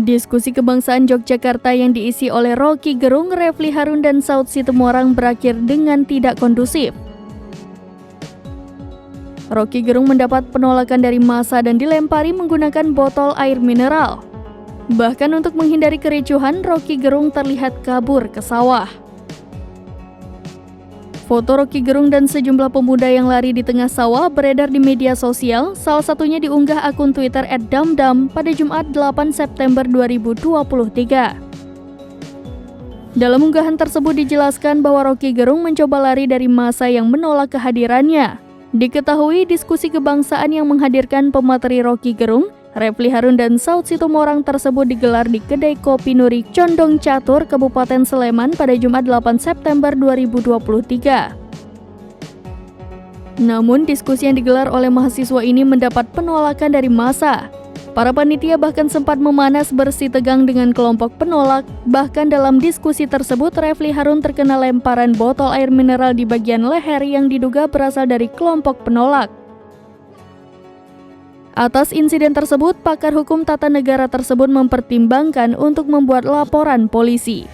Diskusi kebangsaan Yogyakarta yang diisi oleh Roky Gerung, Refly Harun, dan Saud Situmorang berakhir dengan tidak kondusif. Roky Gerung mendapat penolakan dari massa dan dilempari menggunakan botol air mineral. Bahkan untuk menghindari kericuhan, Roky Gerung terlihat kabur ke sawah. Foto Roky Gerung dan sejumlah pemuda yang lari di tengah sawah beredar di media sosial, salah satunya diunggah akun Twitter @damdam pada Jumat 8 September 2023. Dalam unggahan tersebut dijelaskan bahwa Roky Gerung mencoba lari dari massa yang menolak kehadirannya. Diketahui diskusi kebangsaan yang menghadirkan pemateri Roky Gerung, Refly Harun, dan Saud Situmorang tersebut digelar di Kedai Kopi Nuri Condong Catur, Kabupaten Sleman pada Jumat 8 September 2023. Namun, diskusi yang digelar oleh mahasiswa ini mendapat penolakan dari massa. Para panitia bahkan sempat memanas bersih tegang dengan kelompok penolak. Bahkan dalam diskusi tersebut, Refly Harun terkena lemparan botol air mineral di bagian leher yang diduga berasal dari kelompok penolak. Atas insiden tersebut, pakar hukum tata negara tersebut mempertimbangkan untuk membuat laporan polisi.